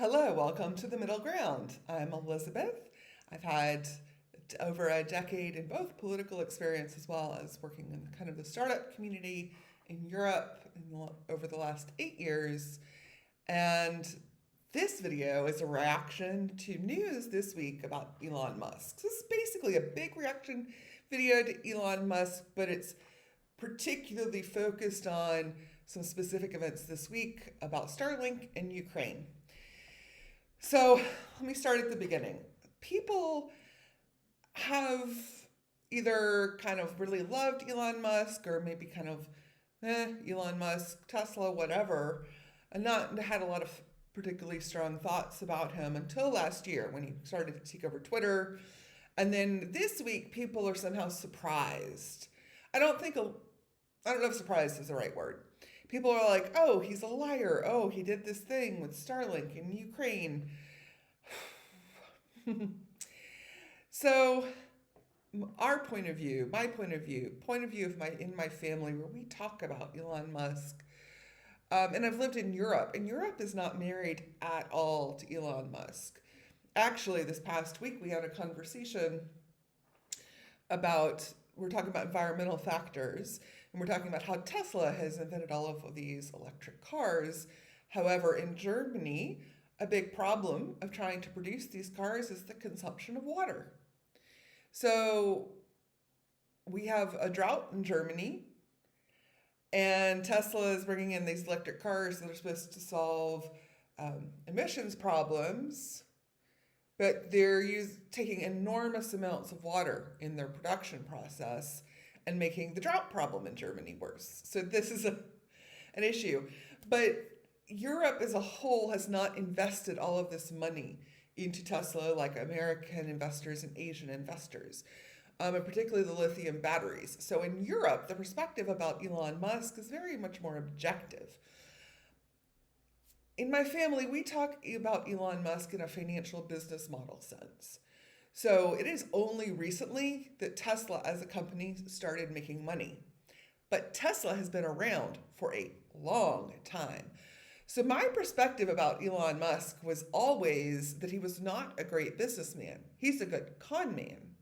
Hello, welcome to the Middle Ground. I'm Elizabeth. I've had over a decade in both political experience as well as working in kind of the startup community in Europe over the last 8 years. And this video is a reaction to news this week about Elon Musk. This is basically a big reaction video to Elon Musk, but it's particularly focused on some specific events this week about Starlink and Ukraine. So let me start at the beginning. People have either kind of really loved Elon Musk or maybe kind of, Elon Musk, Tesla, whatever, and not had a lot of particularly strong thoughts about him until last year when he started to take over Twitter. And then this week, people are somehow surprised. I don't know if surprised is the right word. People are like, oh, he's a liar. Oh, he did this thing with Starlink in Ukraine. So our point of view, my point of view in my family where we talk about Elon Musk, and I've lived in Europe, and Europe is not married at all to Elon Musk. Actually, this past week we had a conversation we're talking about environmental factors, and we're talking about how Tesla has invented all of these electric cars. However, in Germany, a big problem of trying to produce these cars is the consumption of water. So we have a drought in Germany, and Tesla is bringing in these electric cars that are supposed to solve emissions problems, but they're taking enormous amounts of water in their production process and making the drought problem in Germany worse. So this is an issue. But Europe as a whole has not invested all of this money into Tesla like American investors and Asian investors, and particularly the lithium batteries. So in Europe, the perspective about Elon Musk is very much more objective. In my family, we talk about Elon Musk in a financial business model sense. So it is only recently that Tesla as a company started making money. But Tesla has been around for a long time. So my perspective about Elon Musk was always that he was not a great businessman. He's a good con man.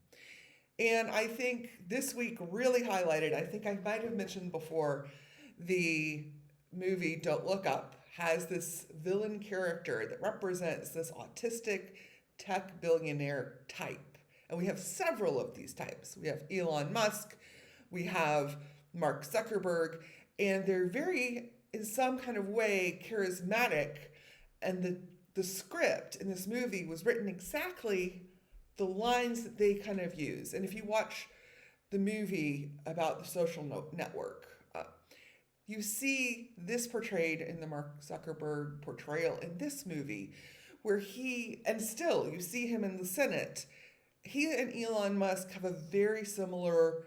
And I think this week really highlighted, I think I might have mentioned before, the movie Don't Look Up has this villain character that represents this autistic tech billionaire type. And we have several of these types. We have Elon Musk, we have Mark Zuckerberg, and they're very, in some kind of way, charismatic. And the script in this movie was written exactly the lines that they kind of use. And if you watch the movie about the social network, you see this portrayed in the Mark Zuckerberg portrayal in this movie, where you see him in the Senate. He and Elon Musk have a very similar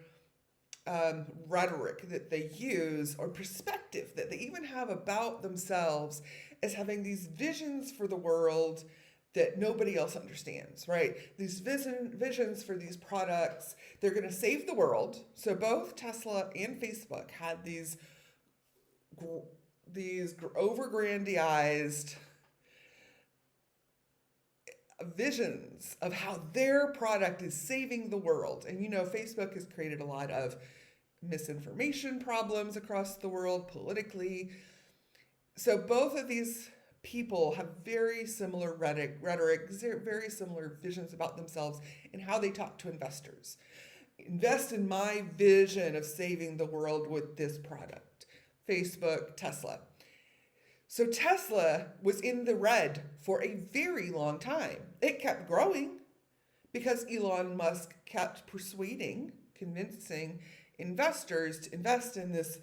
rhetoric that they use, or perspective that they even have about themselves, as having these visions for the world that nobody else understands, right? These visions for these products, they're going to save the world. So both Tesla and Facebook had these overgrandized visions of how their product is saving the world. And Facebook has created a lot of misinformation problems across the world politically. So both of these people have very similar rhetoric, very similar visions about themselves and how they talk to investors. Invest in my vision of saving the world with this product. Facebook, Tesla. So Tesla was in the red for a very long time. It kept growing because Elon Musk kept convincing investors to invest in this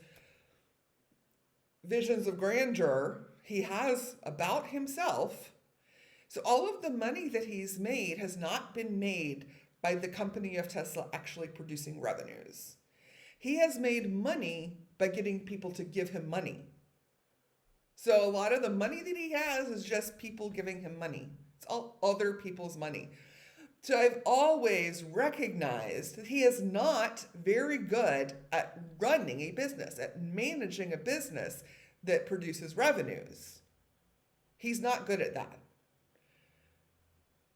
visions of grandeur he has about himself. So all of the money that he's made has not been made by the company of Tesla actually producing revenues. He has made money by getting people to give him money. So a lot of the money that he has is just people giving him money. It's all other people's money. So I've always recognized that he is not very good at running a business, at managing a business that produces revenues. He's not good at that.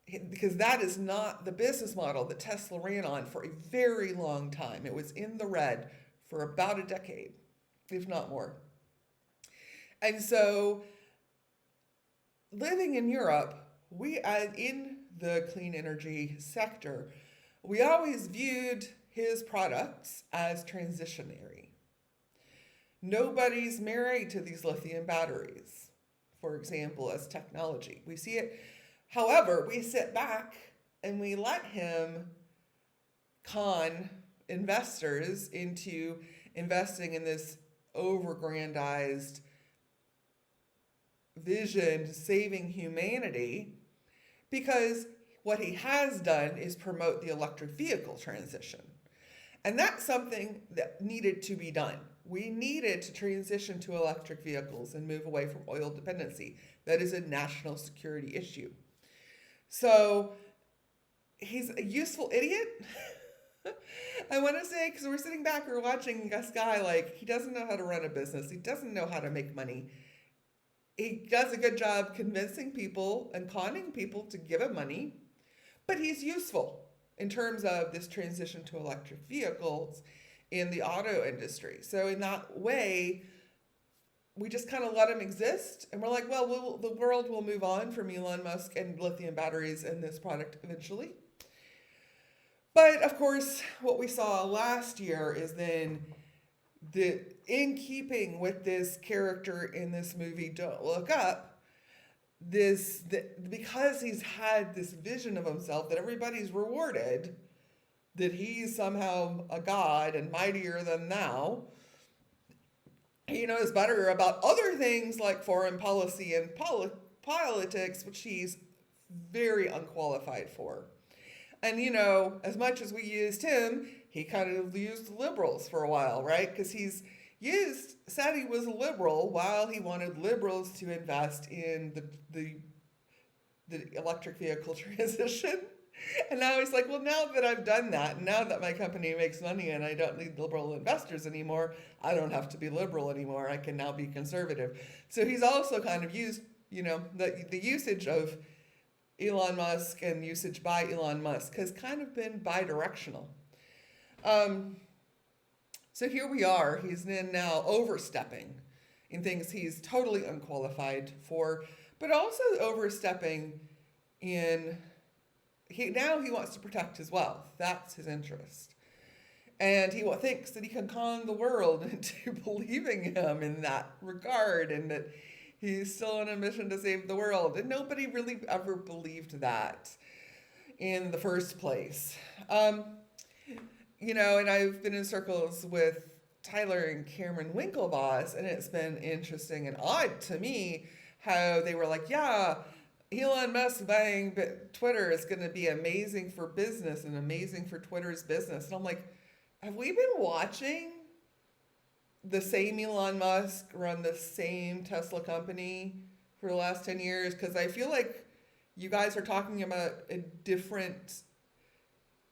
because that is not the business model that Tesla ran on for a very long time. It was in the red for about a decade, if not more. And so, living in Europe, we in the clean energy sector, we always viewed his products as transitionary. Nobody's married to these lithium batteries, for example, as technology. We see it. However, we sit back and we let him con investors into investing in this overgrandized vision saving humanity, because what he has done is promote the electric vehicle transition. And that's something that needed to be done. We needed to transition to electric vehicles and move away from oil dependency. That is a national security issue. So he's a useful idiot. I want to say, because we're sitting back, we're watching this guy, like, he doesn't know how to run a business. He doesn't know how to make money. He does a good job convincing people and conning people to give him money, but he's useful in terms of this transition to electric vehicles in the auto industry. So in that way, we just kind of let him exist, and we're like, well, the world will move on from Elon Musk and lithium batteries and this product eventually. But of course, what we saw last year is then in keeping with this character in this movie, Don't Look Up, because he's had this vision of himself that everybody's rewarded, that he's somehow a god and mightier than thou. He knows better about other things like foreign policy and politics, which he's very unqualified for. And, as much as we used him, he kind of used liberals for a while, right? Because said he was a liberal while he wanted liberals to invest in the electric vehicle transition. And now he's like, well, now that I've done that, now that my company makes money and I don't need liberal investors anymore, I don't have to be liberal anymore. I can now be conservative. So he's also kind of used, the usage of Elon Musk and usage by Elon Musk has kind of been bi-directional. So here we are. He's then now overstepping in things he's totally unqualified for, but also overstepping in... Now he wants to protect his wealth. That's his interest. And he thinks that he can con the world into believing him in that regard, and that he's still on a mission to save the world. And nobody really ever believed that in the first place. And I've been in circles with Tyler and Cameron Winklevoss, and it's been interesting and odd to me how they were like, yeah, Elon Musk buying Twitter is going to be amazing for business and amazing for Twitter's business. And I'm like, have we been watching the same Elon Musk run the same Tesla company for the last 10 years? Because I feel like you guys are talking about a different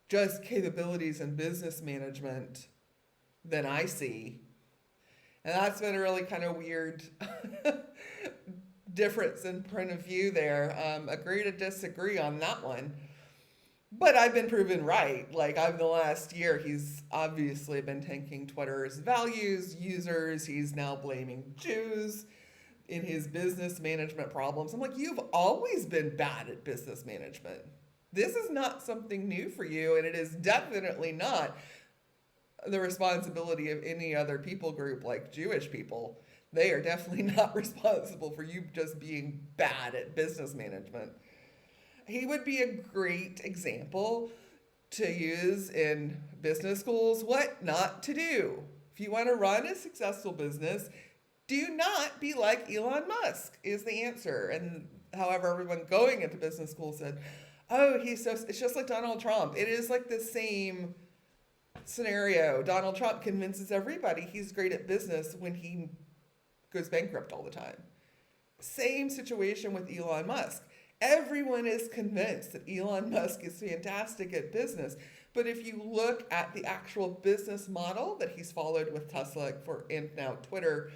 just capabilities in business management than I see. And that's been a really kind of weird difference in point of view there. Agree to disagree on that one. But I've been proven right. Like, the last year, he's obviously been tanking Twitter's values, users. He's now blaming Jews in his business management problems. I'm like, you've always been bad at business management. This is not something new for you, and it is definitely not the responsibility of any other people group like Jewish people. They are definitely not responsible for you just being bad at business management. He would be a great example to use in business schools, what not to do. If you want to run a successful business, do not be like Elon Musk is the answer. And however, everyone going into business school said, oh, it's just like Donald Trump. It is like the same scenario. Donald Trump convinces everybody he's great at business when he goes bankrupt all the time. Same situation with Elon Musk. Everyone is convinced that Elon Musk is fantastic at business. But if you look at the actual business model that he's followed with Tesla and now Twitter,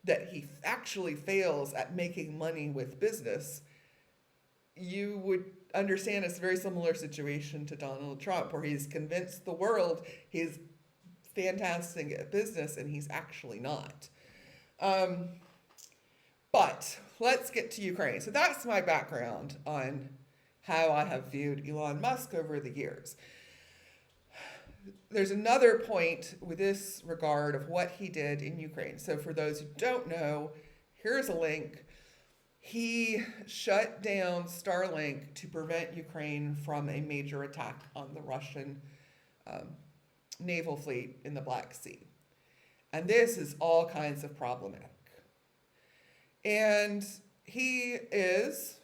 that he actually fails at making money with business, you would understand it's a very similar situation to Donald Trump, where he's convinced the world he's fantastic at business and he's actually not. But let's get to Ukraine. So that's my background on how I have viewed Elon Musk over the years. There's another point with this regard of what he did in Ukraine. So for those who don't know, here's a link. He shut down Starlink to prevent Ukraine from a major attack on the Russian naval fleet in the Black Sea. And this is all kinds of problematic. And he is,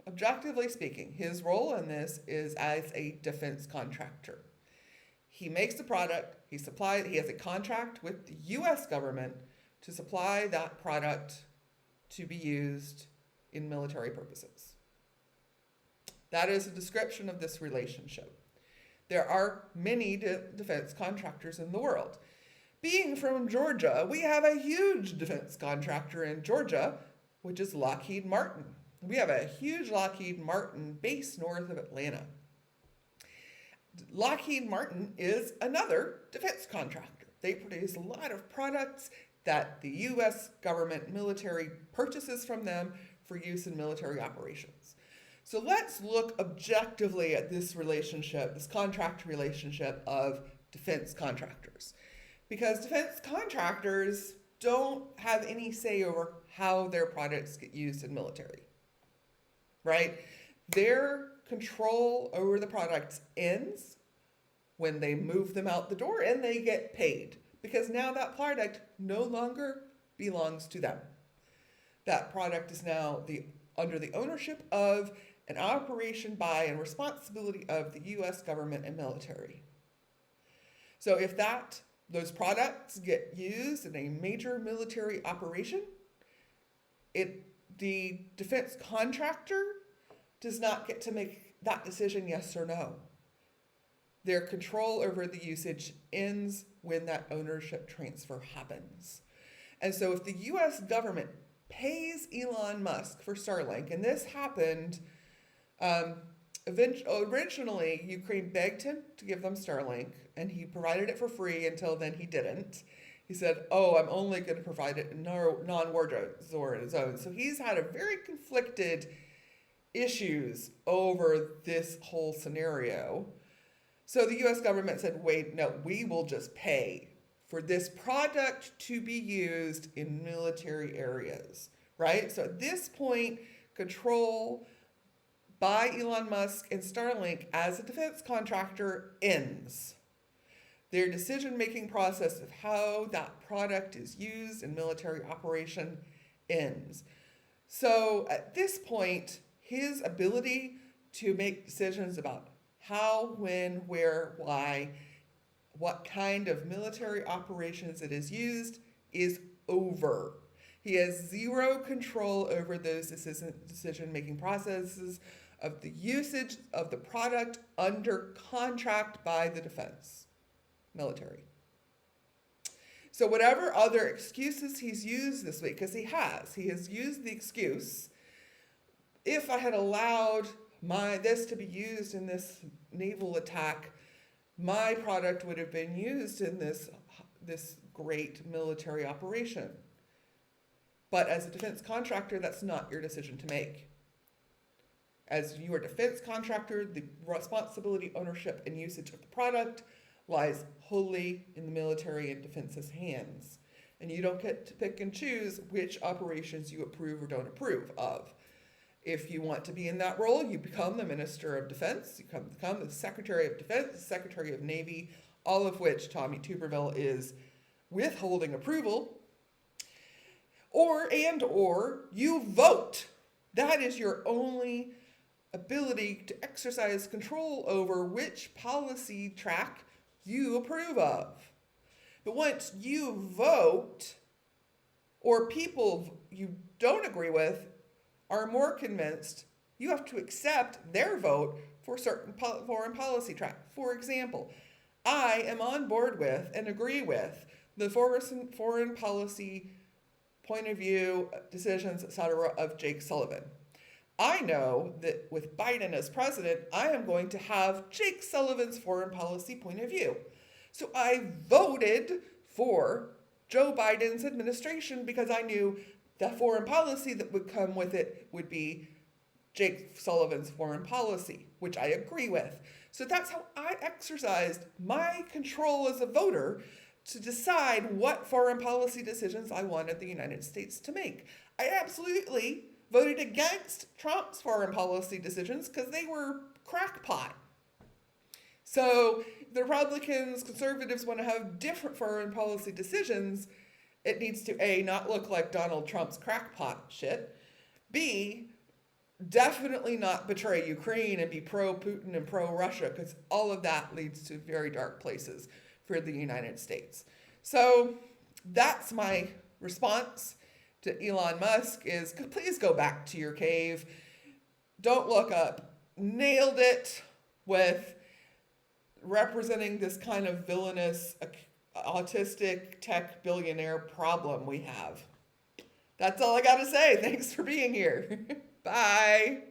objectively speaking, his role in this is as a defense contractor. He makes the product, he has a contract with the US government to supply that product to be used in military purposes. That is a description of this relationship. There are many defense contractors in the world. Being from Georgia, we have a huge defense contractor in Georgia, which is Lockheed Martin. We have a huge Lockheed Martin base north of Atlanta. Lockheed Martin is another defense contractor. They produce a lot of products that the U.S. government military purchases from them for use in military operations. So let's look objectively at this relationship, this contract relationship of defense contractors. Because defense contractors don't have any say over how their products get used in military, right? Their control over the products ends when they move them out the door and they get paid, because now that product no longer belongs to them. That product is now under the ownership of an operation by and responsibility of the U.S. government and military. So if those products get used in a major military operation, the defense contractor does not get to make that decision yes or no. Their control over the usage ends when that ownership transfer happens. And so if the U.S. government pays Elon Musk for Starlink, and this happened, originally Ukraine begged him to give them Starlink, and he provided it for free until then he didn't. He said, I'm only going to provide it in non-war zone. So he's had a very conflicted issues over this whole scenario. So the U.S. government said, wait, no, we will just pay for this product to be used in military areas, right? So at this point, control by Elon Musk and Starlink as a defense contractor ends. Their decision-making process of how that product is used in military operation ends. So at this point, his ability to make decisions about how, when, where, why, what kind of military operations it is used is over. He has zero control over those decision-making processes of the usage of the product under contract by the defense military. So whatever other excuses he's used this week, because he has used the excuse, if I had allowed this to be used in this naval attack, my product would have been used in this great military operation. But as a defense contractor, that's not your decision to make. As your defense contractor, the responsibility, ownership, and usage of the product lies wholly in the military and defense's hands. And you don't get to pick and choose which operations you approve or don't approve of. If you want to be in that role, you become the Minister of Defense, you become the Secretary of Defense, Secretary of Navy, all of which Tommy Tuberville is withholding approval. Or you vote. That is your only ability to exercise control over which policy track you approve of. But once you vote, or people you don't agree with are more convinced, you have to accept their vote for certain foreign policy track. For example, I am on board with and agree with the foreign policy point of view, decisions, etc. of Jake Sullivan. I know that with Biden as president, I am going to have Jake Sullivan's foreign policy point of view. So I voted for Joe Biden's administration because I knew the foreign policy that would come with it would be Jake Sullivan's foreign policy, which I agree with. So that's how I exercised my control as a voter to decide what foreign policy decisions I wanted the United States to make. I absolutely voted against Trump's foreign policy decisions because they were crackpot. So the Republicans, conservatives want to have different foreign policy decisions. It needs to A, not look like Donald Trump's crackpot shit. B, definitely not betray Ukraine and be pro-Putin and pro-Russia, because all of that leads to very dark places for the United States. So that's my response to Elon Musk is, please go back to your cave. Don't look up. Nailed it with representing this kind of villainous, autistic tech billionaire problem we have. That's all I got to say. Thanks for being here. Bye.